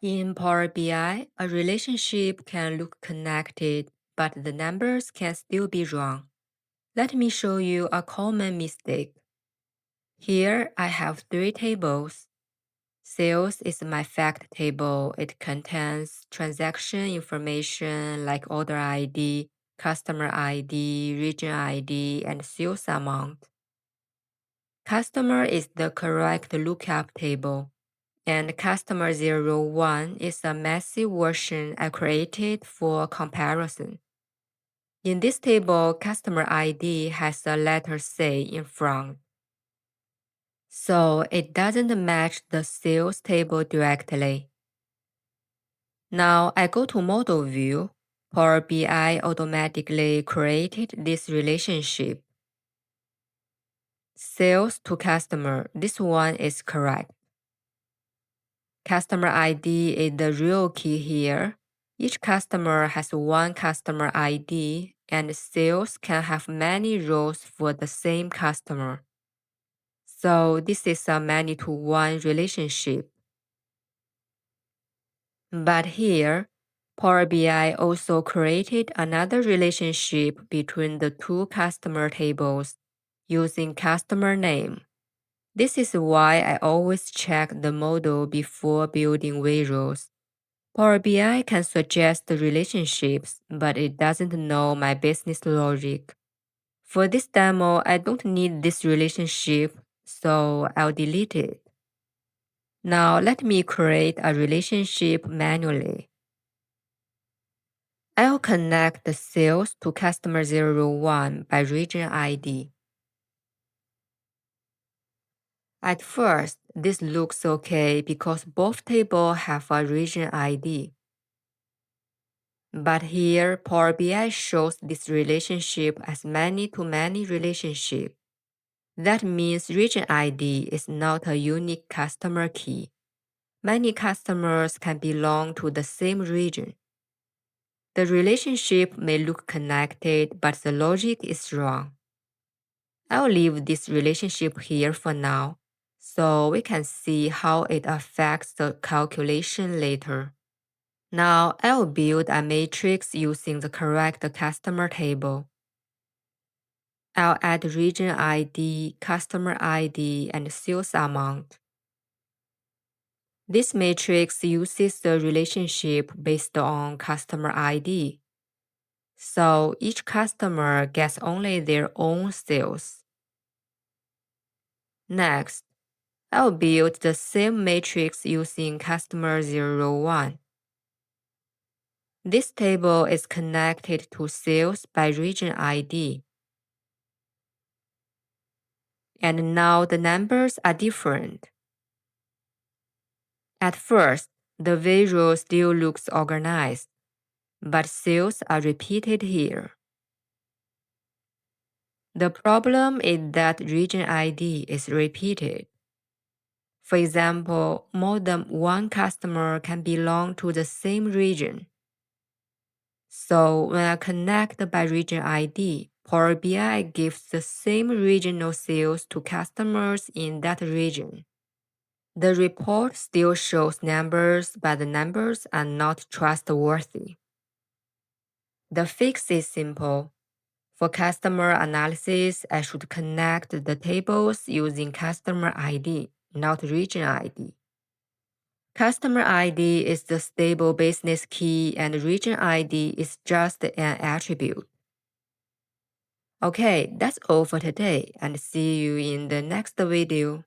In Power BI, a relationship can look connected, but the numbers can still be wrong. Let me show you a common mistake. Here I have three tables. Sales is my fact table. It contains transaction information like order ID, customer ID, region ID, and sales amount. Customer is the correct lookup table, and customer 01 is a messy version I created for comparison. In this table, customer ID has a letter C in front, so it doesn't match the sales table directly. Now I go to Model View. Power BI automatically created this relationship. Sales to customer, this one is correct. Customer ID is the real key here. Each customer has one customer ID, and sales can have many rows for the same customer. So this is a many-to-one relationship. But here, Power BI also created another relationship between the two customer tables using customer name. This is why I always check the model before building visuals. Power BI can suggest the relationships, but it doesn't know my business logic. For this demo, I don't need this relationship, so I'll delete it. Now let me create a relationship manually. I'll connect the sales to customer 01 by region ID. At first, this looks okay because both tables have a region ID. But here, Power BI shows this relationship as many-to-many relationship. That means region ID is not a unique customer key. Many customers can belong to the same region. The relationship may look connected, but the logic is wrong. I'll leave this relationship here for now, so we can see how it affects the calculation later. Now I'll build a matrix using the correct customer table. I'll add region ID, customer ID, and sales amount. This matrix uses the relationship based on customer ID. So each customer gets only their own sales. Next, I'll build the same matrix using customer 01. This table is connected to sales by region ID. And now the numbers are different. At first, the visual still looks organized, but sales are repeated here. The problem is that region ID is repeated. For example, more than one customer can belong to the same region. So when I connect by region ID, Power BI gives the same regional sales to customers in that region. The report still shows numbers, but the numbers are not trustworthy. The fix is simple. For customer analysis, I should connect the tables using customer ID, not region ID. Customer ID is the stable business key and region ID is just an attribute. Okay, that's all for today and see you in the next video.